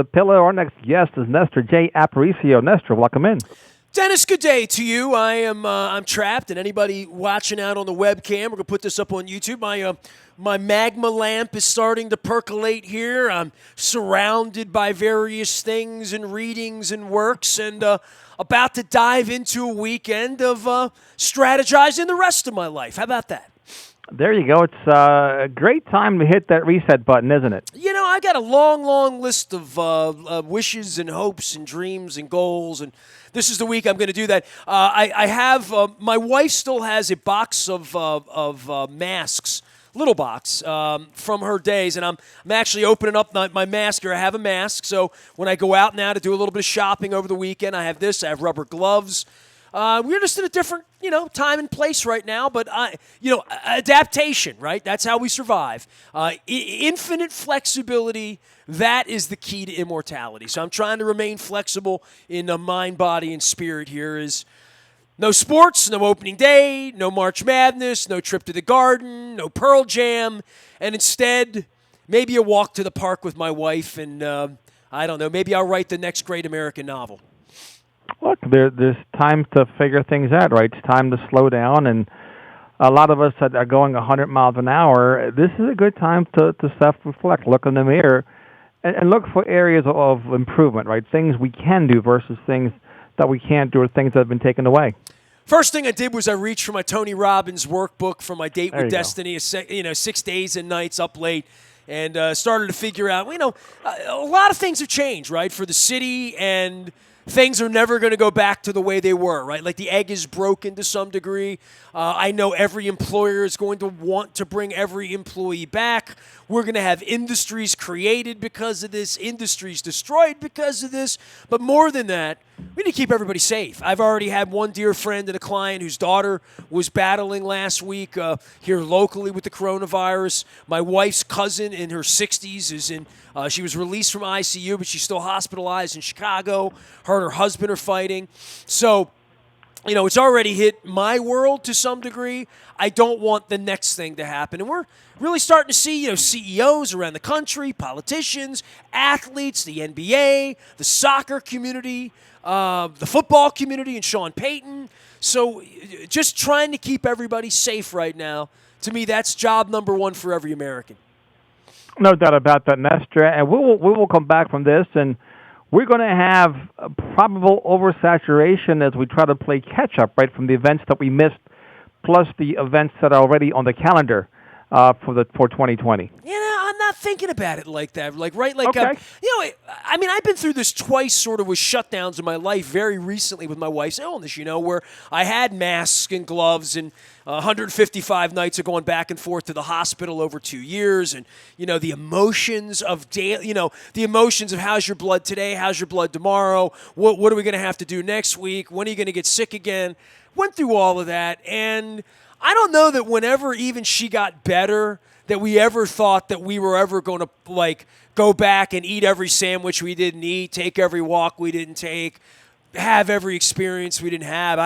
The pillar, our next guest is Nestor J. Aparicio. Nestor, welcome in. Dennis, good day to you. I'm trapped, and anybody watching out on the webcam, we're gonna put this up on YouTube. My magma lamp is starting to percolate here. I'm surrounded by various things and readings and works, and about to dive into a weekend of strategizing the rest of my life. How about that? There you go. It's a great time to hit that reset button, isn't it? You know, I got a long list of wishes and hopes and dreams and goals, and this is the week I'm going to do that. I have my wife still has a box of masks, little box from her days, and I'm actually opening up my mask here. I have a mask, so when I go out now to do a little bit of shopping over the weekend, I have this. I have rubber gloves. We're just in a different, time and place right now, but, adaptation, right? That's how we survive. Infinite flexibility, that is the key to immortality. So I'm trying to remain flexible in the mind, body, and spirit here. Is no sports, no opening day, no March Madness, no trip to the Garden, no Pearl Jam, and instead, maybe a walk to the park with my wife, and I don't know, maybe I'll write the next great American novel. Look, there's time to figure things out, right? It's time to slow down, and a lot of us that are going 100 miles an hour, this is a good time to self-reflect, look in the mirror, and look for areas of improvement, right? Things we can do versus things that we can't do or things that have been taken away. First thing I did was I reached for my Tony Robbins workbook for my Date with Destiny, 6 days and nights up late, and started to figure out, a lot of things have changed, right, for the city, and things are never going to go back to the way they were, right? Like the egg is broken to some degree. I know every employer is going to want to bring every employee back. We're going to have industries created because of this, industries destroyed because of this. But more than that, we need to keep everybody safe. I've already had one dear friend and a client whose daughter was battling last week here locally with the coronavirus. My wife's cousin in her 60s is in. She was released from ICU, but she's still hospitalized in Chicago. Her and her husband are fighting. So, it's already hit my world to some degree. I don't want the next thing to happen. And we're really starting to see, CEOs around the country, politicians, athletes, the NBA, the soccer community, the football community, and Sean Payton. So just trying to keep everybody safe right now, to me, that's job number one for every American. No doubt about that, Nestor. And we will come back from this, and we're going to have a probable oversaturation as we try to play catch-up, right, from the events that we missed, plus the events that are already on the calendar for 2020. I'm not thinking about it like that. Okay. I've been through this twice sort of with shutdowns in my life very recently with my wife's illness, where I had masks and gloves and 155 nights of going back and forth to the hospital over 2 years, and the emotions of the emotions of how's your blood today, how's your blood tomorrow, what are we going to have to do next week, when are you going to get sick again? Went through all of that, and I don't know that whenever even she got better that we ever thought that we were ever going to go back and eat every sandwich we didn't eat, take every walk we didn't take, have every experience we didn't have.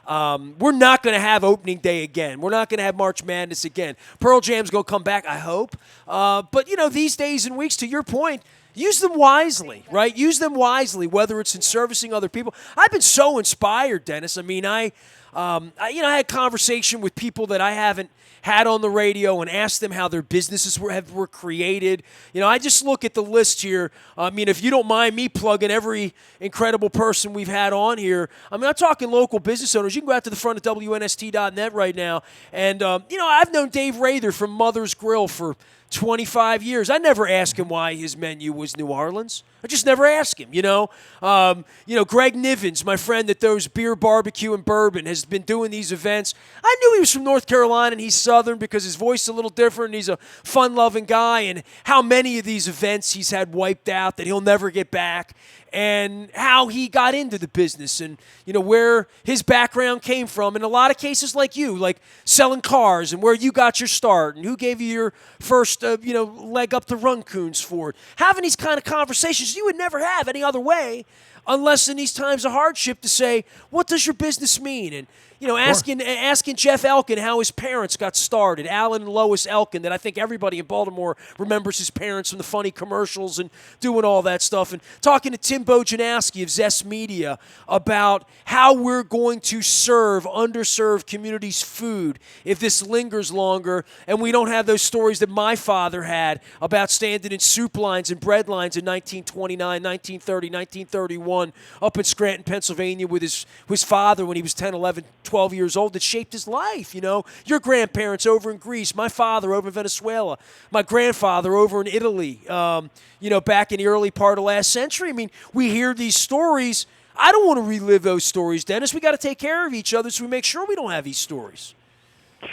We're not going to have opening day again. We're not going to have March Madness again. Pearl Jam's going to come back, I hope. But, these days and weeks, to your point, use them wisely, right? Use them wisely, whether it's in servicing other people. I've been so inspired, Dennis. I had conversation with people that I haven't had on the radio and asked them how their businesses were created. I just look at the list here. If you don't mind me plugging every incredible person we've had on here, I'm talking local business owners. You can go out to the front of WNST.net right now. And, I've known Dave Rather from Mother's Grill for 25 years. I never asked him why his menu was New Orleans. I just never asked him, Greg Nivens, my friend that does beer, barbecue, and bourbon, has been doing these events. I knew he was from North Carolina and he's Southern because his voice is a little different and he's a fun-loving guy, and how many of these events he's had wiped out that he'll never get back, and how he got into the business, and where his background came from. In a lot of cases like you, like selling cars, and where you got your start, and who gave you your first leg up to Runcoons for it. Having these kind of conversations you would never have any other way, unless in these times of hardship, to say, what does your business mean? And Sure. asking Jeff Elkin how his parents got started, Alan and Lois Elkin, that I think everybody in Baltimore remembers his parents from the funny commercials and doing all that stuff, and talking to Tim Bojanowski of Zest Media about how we're going to serve underserved communities food if this lingers longer and we don't have those stories that my father had about standing in soup lines and bread lines in 1929, 1930, 1931 up in Scranton, Pennsylvania with his father when he was 10, 11, 12 years old that shaped his life. Your grandparents over in Greece, my father over in Venezuela, my grandfather over in Italy, back in the early part of last century. I mean, we hear these stories. I don't want to relive those stories, Dennis. We got to take care of each other so we make sure we don't have these stories.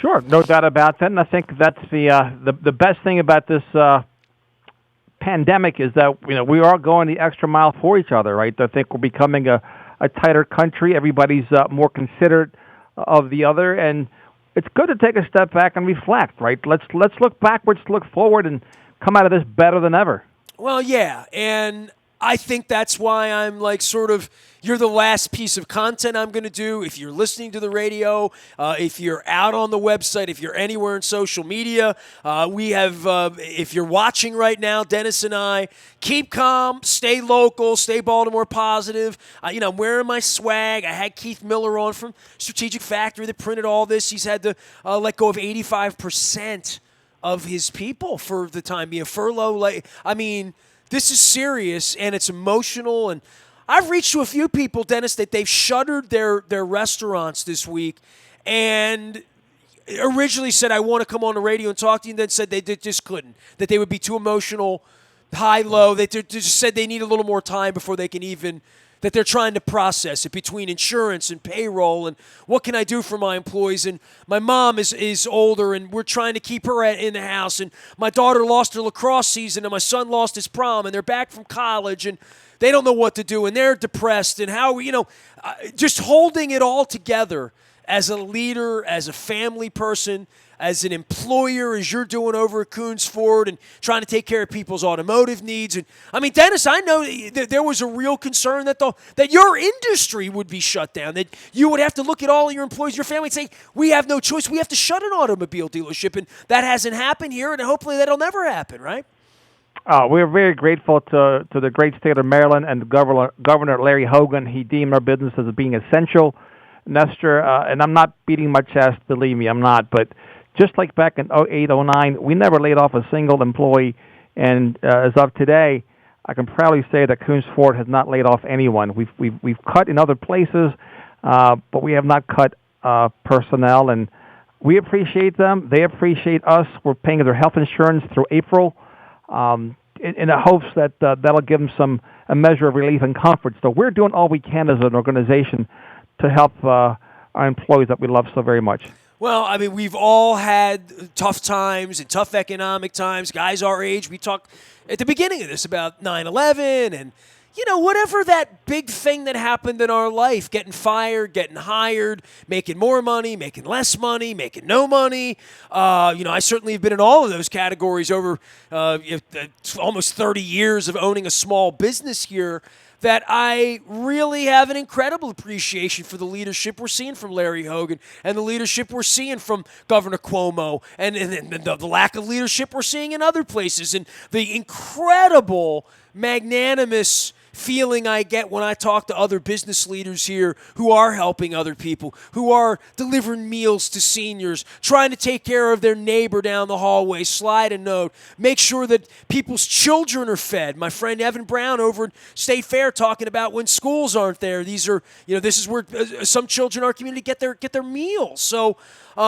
Sure, no doubt about that. And I think that's the best thing about this pandemic is that we are going the extra mile for each other, right? I think we're becoming a tighter country. Everybody's more considerate of the other, and it's good to take a step back and reflect, right? Let's look backwards, look forward, and come out of this better than ever. Well, yeah, and I think that's why I'm like sort of, you're the last piece of content I'm going to do. If you're listening to the radio, if you're out on the website, if you're anywhere in social media, we have, if you're watching right now, Dennis and I, keep calm, stay local, stay Baltimore positive. I'm wearing my swag. I had Keith Miller on from Strategic Factory that printed all this. He's had to let go of 85% of his people for the time being furlough. This is serious, and it's emotional, and I've reached to a few people, Dennis, that they've shuttered their restaurants this week and originally said, I want to come on the radio and talk to you, and then said they just couldn't, that they would be too emotional, high, low. They just said they need a little more time before they can even, that they're trying to process it between insurance and payroll and what can I do for my employees. And my mom is older, and we're trying to keep her in the house. And my daughter lost her lacrosse season, and my son lost his prom, and they're back from college, and they don't know what to do, and they're depressed. And how, just holding it all together as a leader, as a family person, as an employer, as you're doing over at Coons Ford, and trying to take care of people's automotive needs. And Dennis, I know that there was a real concern that your industry would be shut down, that you would have to look at all of your employees, your family, and say, we have no choice. We have to shut an automobile dealership, and that hasn't happened here, and hopefully that'll never happen, right? We're very grateful to the great state of Maryland and Governor Larry Hogan. He deemed our business as being essential, Nestor, and I'm not beating my chest, believe me, I'm not, but just like back in 08, 09, we never laid off a single employee, and as of today, I can proudly say that Coons Ford has not laid off anyone. We've cut in other places, but we have not cut personnel, and we appreciate them. They appreciate us. We're paying their health insurance through April, in the hopes that that'll give them a measure of relief and comfort. So we're doing all we can as an organization to help our employees that we love so very much. Well, we've all had tough times and tough economic times. Guys our age, we talked at the beginning of this about 9/11 and, whatever that big thing that happened in our life, getting fired, getting hired, making more money, making less money, making no money. I certainly have been in all of those categories over almost 30 years of owning a small business here, that I really have an incredible appreciation for the leadership we're seeing from Larry Hogan and the leadership we're seeing from Governor Cuomo and the lack of leadership we're seeing in other places, and the incredible, magnanimous feeling I get when I talk to other business leaders here who are helping other people, who are delivering meals to seniors, trying to take care of their neighbor down the hallway, slide a note, make sure that people's children are fed. My friend Evan Brown over at State Fair talking about when schools aren't there. These are, this is where some children in our community get their meals. So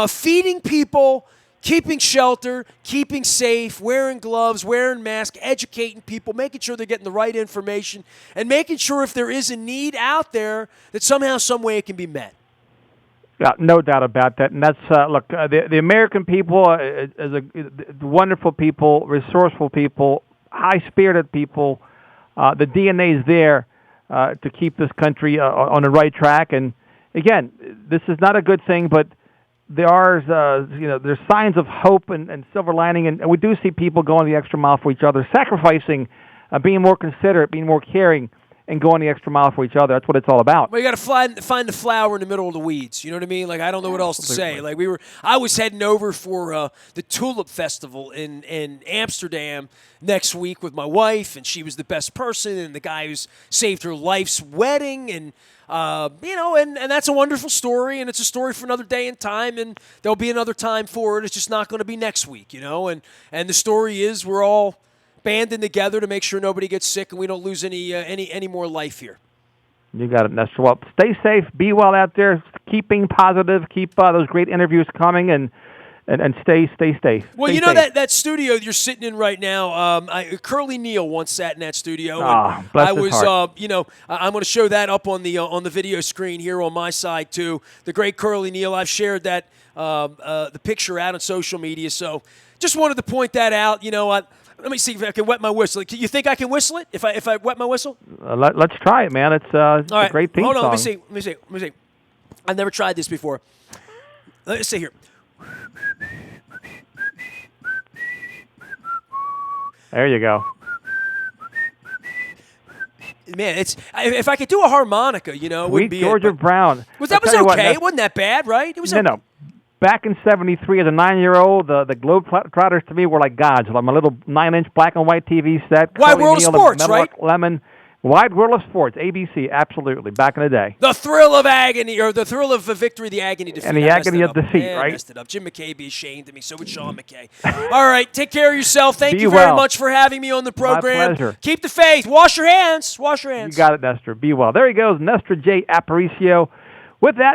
feeding people, keeping shelter, keeping safe, wearing gloves, wearing masks, educating people, making sure they're getting the right information, and making sure if there is a need out there that somehow, some way it can be met. Yeah, no doubt about that. And that's, the American people is wonderful people, resourceful people, high-spirited people. The DNA is there to keep this country on the right track. And, again, this is not a good thing, but there are, there's signs of hope and silver lining, and we do see people going the extra mile for each other, sacrificing, being more considerate, being more caring, and going the extra mile for each other. That's what it's all about. Well, you got to find the flower in the middle of the weeds. You know what I mean? Like, I don't know what else to say. Like, I was heading over for the Tulip Festival in Amsterdam next week with my wife, and she was the best person, and the guy who's saved her life's wedding, and and that's a wonderful story, and it's a story for another day and time, and there'll be another time for it. It's just not going to be next week, and the story is we're all banding together to make sure nobody gets sick and we don't lose any more life here. You got it, Nestor. Well, stay safe, be well out there, keep being positive, keep those great interviews coming, and stay safe. Well, stay you know safe. that studio you're sitting in right now. Curly Neal once sat in that studio. And bless I his was, heart. I'm going to show that up on the video screen here on my side too. The great Curly Neal. I've shared that the picture out on social media. So just wanted to point that out. Let me see if I can wet my whistle. You think I can whistle it if I wet my whistle? Let's try it, man. It's All right. a great theme Hold on. song. Let me see. I've never tried this before. Let's see here. There you go. Man, if I could do a harmonica, it would be Georgia it. Brown. That was okay. It wasn't that bad, right? It was No. Back in '73, as a 9-year-old, the Globetrotters to me were like gods. Like my little 9-inch black and white TV set. Wide Curly World of Neal, Sports, Meadowlark right? Lemon. Wide World of Sports, ABC, absolutely, back in the day. The thrill of agony, or the thrill of victory, the agony defeat. And the agony of defeat, I right? messed it up. Jim McKay be ashamed of me. So would Sean McKay. All right, take care of yourself. Thank Be you very well. much for having me on the program. My pleasure. Keep the faith. Wash your hands. Wash your hands. You got it, Nestor. Be well. There he goes, Nestor J. Aparicio. With that,